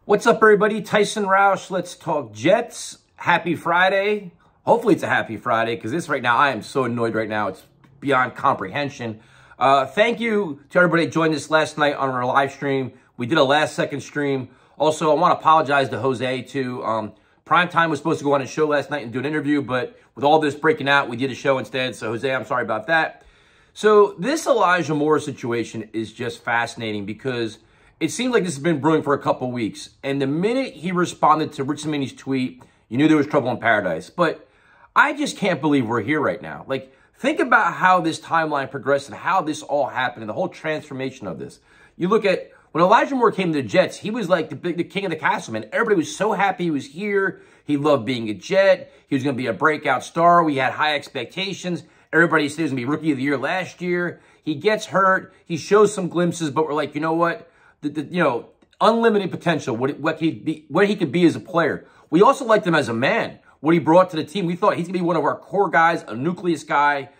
What's up, everybody? Tyson Roush. Let's talk Jets. Happy Friday. Hopefully it's a happy Friday, because this right now, I am so annoyed right now. It's beyond comprehension. Thank you to everybody that joined us last night on our live stream. We did a last-second stream. Also, I want to apologize to Jose, too. Primetime was supposed to go on a show last night and do an interview, but with all this breaking out, we did a show instead. So, Jose, I'm sorry about that. So, this Elijah Moore situation is just fascinating because it seems like this has been brewing for a couple weeks. And the minute he responded to Rich Cimini's tweet, you knew there was trouble in paradise. But I just can't believe we're here right now. Like, think about how this timeline progressed and how this all happened and the whole transformation of this. You look at when Elijah Moore came to the Jets, he was like the king of the castle, man. Everybody was so happy he was here. He loved being a Jet. He was going to be a breakout star. We had high expectations. Everybody said he was going to be Rookie of the Year last year. He gets hurt. He shows some glimpses, but we're like, you know what? Unlimited potential, what he could be as a player. We also liked him as a man, what he brought to the team. We thought he's going to be one of our core guys, a nucleus guy,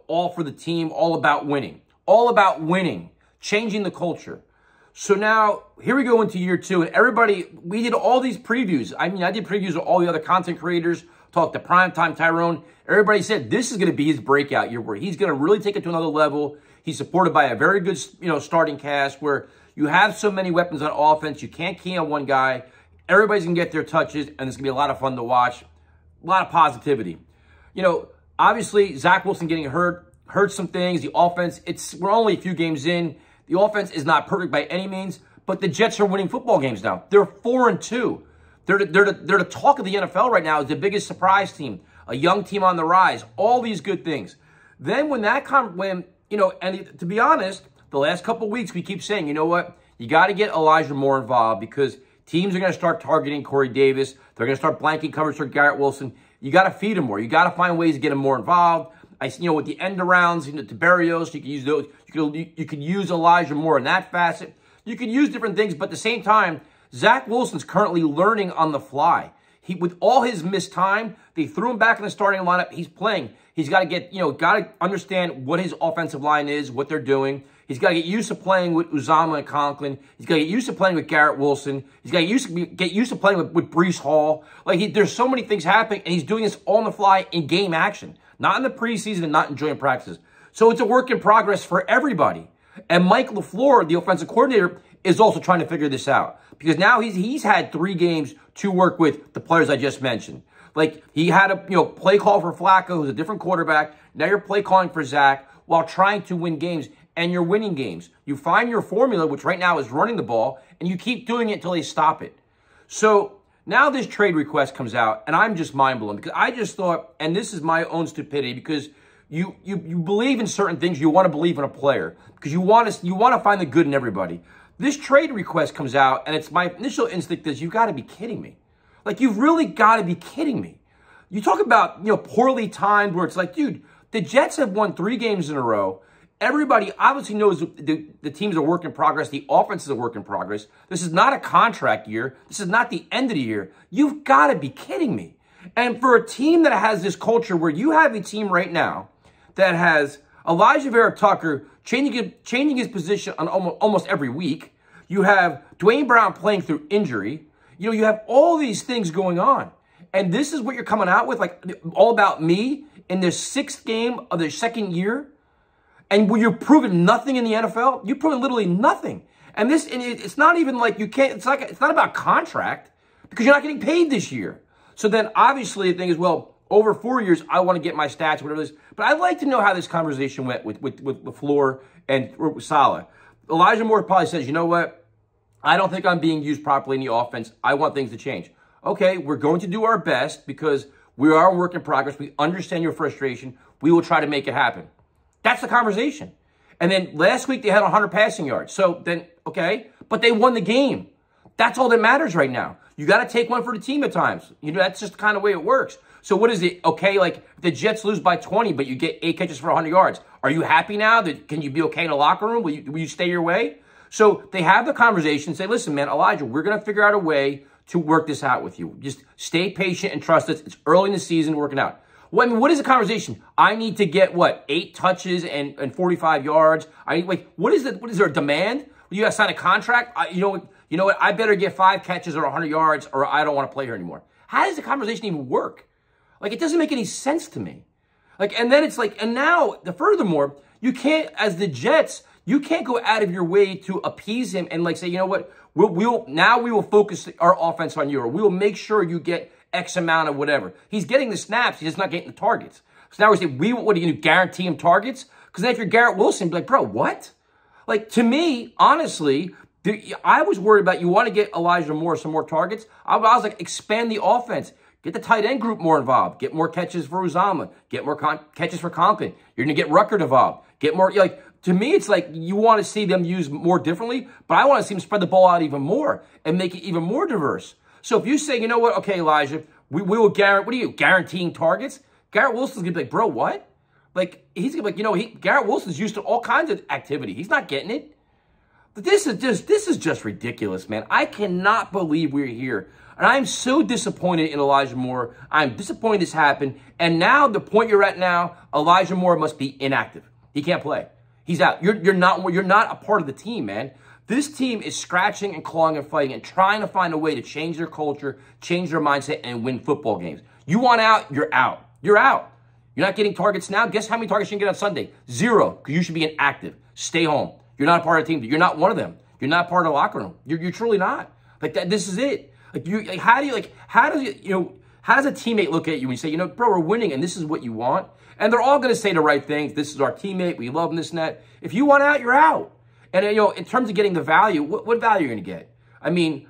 all for the team, all about winning, changing the culture. So now, here we go into year two, and everybody, we did all these previews. I mean, I did previews of all the other content creators, talked to Primetime Tyrone. Everybody said this is going to be his breakout year where he's going to really take it to another level. He's supported by a very good, starting cast where you have so many weapons on offense. You can't key on one guy. Everybody's going to get their touches, and it's going to be a lot of fun to watch. A lot of positivity. Obviously, Zach Wilson getting hurt some things. The offense, we're only a few games in. The offense is not perfect by any means, but the Jets are winning football games now. They're 4-2. They're the talk of the NFL right now. Is the biggest surprise team, a young team on the rise, all these good things. Then and to be honest, the last couple of weeks, we keep saying, you know what? You got to get Elijah Moore involved because teams are going to start targeting Corey Davis. They're going to start blanking coverage for Garrett Wilson. You got to feed him more. You got to find ways to get him more involved. With the end arounds, to Barrios, you can use those. You could use Elijah Moore in that facet. You can use different things, but at the same time, Zach Wilson's currently learning on the fly. With all his missed time, they threw him back in the starting lineup. He's playing. He's got to got to understand what his offensive line is, what they're doing. He's got to get used to playing with Uzomah and Conklin. He's got to get used to playing with Garrett Wilson. He's got to get used to playing with Breece Hall. There's so many things happening, and he's doing this on the fly in game action, not in the preseason and not in joint practices. So it's a work in progress for everybody. And Mike LaFleur, the offensive coordinator, is also trying to figure this out because now he's had 3 games to work with the players I just mentioned. He had a play call for Flacco, who's a different quarterback. Now you're play calling for Zach while trying to win games, and you're winning games. You find your formula, which right now is running the ball, and you keep doing it until they stop it. So now this trade request comes out, and I'm just mind-blown because I just thought, and this is my own stupidity, because you believe in certain things, you want to believe in a player because you want to find the good in everybody. This trade request comes out, and it's my initial instinct is, you've got to be kidding me. You've really got to be kidding me. You talk about, poorly timed where it's like, dude, the Jets have won 3 games in a row. Everybody obviously knows the team's a work in progress. The offense is a work in progress. This is not a contract year. This is not the end of the year. You've got to be kidding me. And for a team that has this culture where you have a team right now that has Elijah Vera-Tucker changing his position on almost every week. You have Dwayne Brown playing through injury. You have all these things going on. And this is what you're coming out with, all about me in their 6th game of their 2nd year. And where you've proven nothing in the NFL, you've proven literally nothing. And it's not even like you can't, it's not about contract because you're not getting paid this year. So then obviously the thing is, well, over 4 years, I want to get my stats, whatever it is. But I'd like to know how this conversation went with LaFleur and Saleh. Elijah Moore probably says, you know what? I don't think I'm being used properly in the offense. I want things to change. Okay, we're going to do our best because we are a work in progress. We understand your frustration. We will try to make it happen. That's the conversation. And then last week they had 100 passing yards. So then, okay, but they won the game. That's all that matters right now. You got to take one for the team at times. That's just the kind of way it works. So what is it? Okay, if the Jets lose by 20, but you get 8 catches for 100 yards. Are you happy now? Can you be okay in the locker room? Will you stay your way? So they have the conversation, say, listen, man, Elijah, we're going to figure out a way to work this out with you. Just stay patient and trust us. It's early in the season, working out. Well, I mean, what is the conversation? I need to get, 8 touches and 45 yards? What is it? What is there a demand? You got to sign a contract? You you know what, I better get 5 catches or 100 yards or I don't want to play here anymore. How does the conversation even work? Like, it doesn't make any sense to me. Like, and then it's like, and now, furthermore, you can't, as the Jets, you can't go out of your way to appease him and like say, you know what, we will focus our offense on you, or we will make sure you get X amount of whatever. He's getting the snaps, he's just not getting the targets. So now we say, what are you going to guarantee him targets? Because then if you're Garrett Wilson, be like, bro, what? Like, to me, honestly, I was worried about, you want to get Elijah Moore some more targets. I was like, expand the offense. Get the tight end group more involved. Get more catches for Uzama. Get more catches for Conklin. You're going to get Rucker involved. Get more, like, to me, it's like you want to see them used more differently, but I want to see them spread the ball out even more and make it even more diverse. So if you say, you know what, okay, Elijah, we will guarantee, what are you, guaranteeing targets? Garrett Wilson's going to be like, bro, what? Like, he's going to be like, you know, Garrett Wilson's used to all kinds of activity. He's not getting it. But this is just ridiculous, man. I cannot believe we're here. And I'm so disappointed in Elijah Moore. I'm disappointed this happened. And now, the point you're at now, Elijah Moore must be inactive. He can't play. He's out. You're not a part of the team, man. This team is scratching and clawing and fighting and trying to find a way to change their culture, change their mindset, and win football games. You want out, you're out. You're out. You're not getting targets now. Guess how many targets you can get on Sunday? 0, because you should be inactive. Stay home. You're not a part of the team. You're not one of them. You're not part of the locker room. You're truly not. Like that. This is it. Like how does a teammate look at you when you say, you know, bro, we're winning and this is what you want? And they're all going to say the right things. This is our teammate. We love him, this and that. If you want out, you're out. And, you know, in terms of getting the value, what value are you going to get? I mean,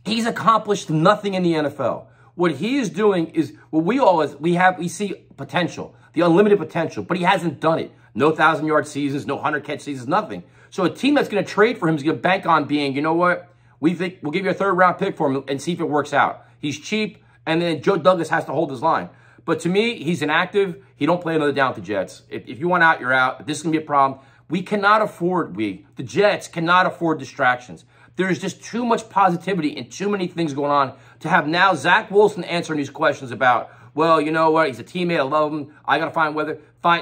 he's accomplished nothing in the NFL. What he is doing is what we see potential, the unlimited potential, but he hasn't done it. No 1,000-yard seasons, no 100-catch seasons, nothing. So a team that's going to trade for him is going to bank on being, you know what, we think we'll give you a 3rd-round pick for him and see if it works out. He's cheap, and then Joe Douglas has to hold his line. But to me, he's inactive. He don't play another down with the Jets. If you want out, you're out. If this is going to be a problem. We cannot afford, the Jets cannot afford distractions. There's just too much positivity and too many things going on to have now Zach Wilson answering these questions about, well, you know what, he's a teammate, I love him, I got to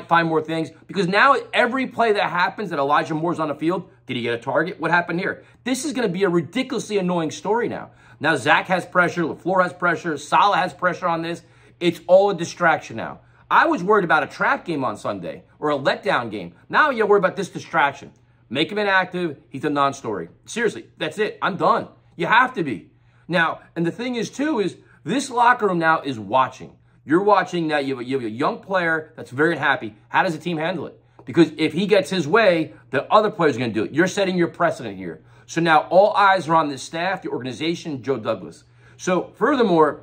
find more things. Because now every play that happens that Elijah Moore's on the field, did he get a target? What happened here? This is going to be a ridiculously annoying story now. Now Zach has pressure, LaFleur has pressure, Saleh has pressure on this. It's all a distraction now. I was worried about a trap game on Sunday or a letdown game. Now you're worried about this distraction. Make him inactive. He's a non-story. Seriously, that's it. I'm done. You have to be. Now, and the thing is, too, is this locker room now is watching. You're watching now. You have a young player that's very unhappy. How does the team handle it? Because if he gets his way, the other players are going to do it. You're setting your precedent here. So now all eyes are on this staff, the organization, Joe Douglas. So furthermore,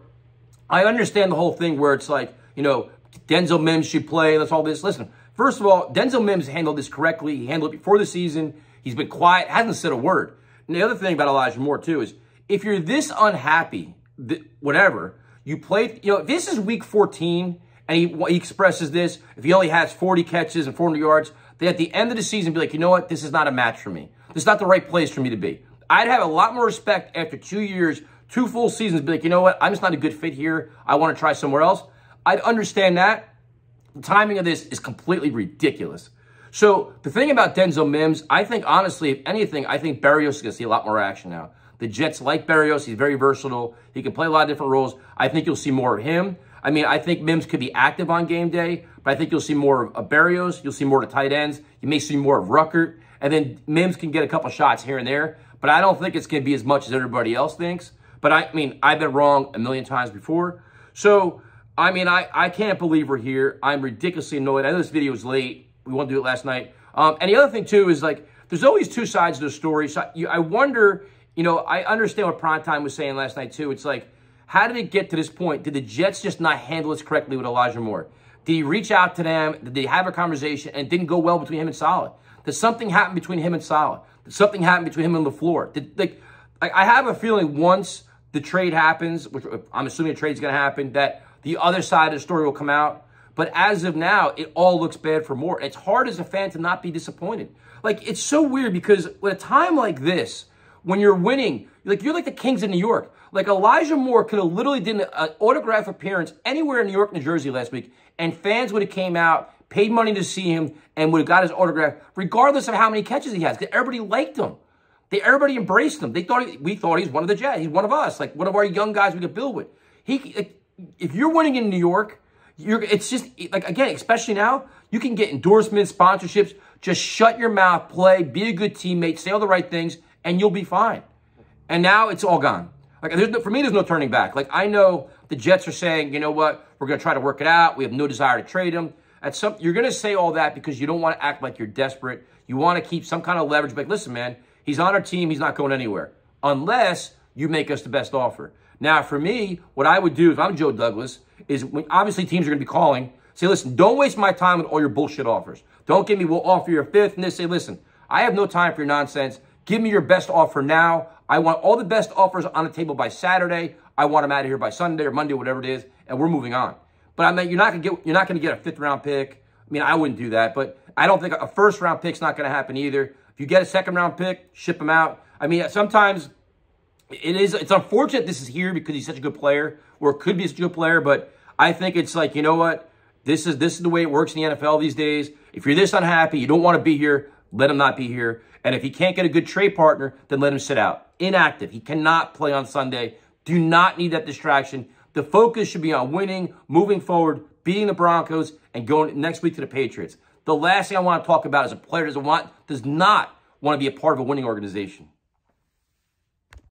I understand the whole thing where it's like, you know, Denzel Mims should play. That's all this. Listen, first of all, Denzel Mims handled this correctly. He handled it before the season. He's been quiet, hasn't said a word. And the other thing about Elijah Moore, too, is if you're this unhappy, whatever, you play, you know, this is week 14, and he expresses this. If he only has 40 catches and 400 yards, then at the end of the season, be like, you know what? This is not a match for me. This is not the right place for me to be. I'd have a lot more respect after 2 years, 2 full seasons, be like, you know what? I'm just not a good fit here. I want to try somewhere else. I'd understand that. The timing of this is completely ridiculous. So the thing about Denzel Mims, I think, honestly, if anything, I think Berrios is going to see a lot more action now. The Jets like Berrios. He's very versatile. He can play a lot of different roles. I think you'll see more of him. I mean, I think Mims could be active on game day, but I think you'll see more of Berrios. You'll see more of the tight ends. You may see more of Rucker. And then Mims can get a couple shots here and there. But I don't think it's going to be as much as everybody else thinks. But I mean, I've been wrong a million times before. So, I mean, I can't believe we're here. I'm ridiculously annoyed. I know this video is late. We wanted to do it last night. And the other thing, too, is like, there's always two sides to the story. So I wonder, you know, I understand what Primetime was saying last night, too. It's like, how did it get to this point? Did the Jets just not handle this correctly with Elijah Moore? Did he reach out to them? Did they have a conversation and it didn't go well between him and Saleh? Did something happen between him and Saleh? Did something happen between him and LaFleur? I have a feeling once the trade happens, which I'm assuming a trade's going to happen, that the other side of the story will come out. But as of now, it all looks bad for Moore. It's hard as a fan to not be disappointed. Like, it's so weird because at a time like this, when you're winning, like you're like the Kings of New York. Like Elijah Moore could have literally did an autograph appearance anywhere in New York, New Jersey last week, and fans would have came out, paid money to see him, and would have got his autograph, regardless of how many catches he has, because everybody liked him. Everybody embraced him. We thought he's one of the Jets. He's one of us, like one of our young guys we could build with. If you're winning in New York, it's just like, again, especially now, you can get endorsements, sponsorships. Just shut your mouth, play, be a good teammate, say all the right things, and you'll be fine. And now it's all gone. Like, for me, there's no turning back. Like, I know the Jets are saying, you know what, we're going to try to work it out. We have no desire to trade him. You're going to say all that because you don't want to act like you're desperate. You want to keep some kind of leverage. Like, listen, man, he's on our team. He's not going anywhere unless you make us the best offer. Now, for me, what I would do if I'm Joe Douglas is, obviously teams are going to be calling, say, listen, don't waste my time with all your bullshit offers. Don't give me, we'll offer you a fifth. And they say, listen, I have no time for your nonsense. Give me your best offer now. I want all the best offers on the table by Saturday. I want them out of here by Sunday or Monday, whatever it is, and we're moving on. But I mean, you're not going to get a fifth-round pick. I mean, I wouldn't do that, but I don't think a first-round pick's not going to happen either. If you get a second-round pick, ship him out. I mean, sometimes it's unfortunate this is here because he's such a good player, or it could be such a good player, but I think it's like, you know what? This is the way it works in the NFL these days. If you're this unhappy, you don't want to be here, let him not be here. And if he can't get a good trade partner, then let him sit out. Inactive. He cannot play on Sunday. Do not need that distraction. The focus should be on winning, moving forward, beating the Broncos, and going next week to the Patriots. The last thing I want to talk about is a player does not want to be a part of a winning organization.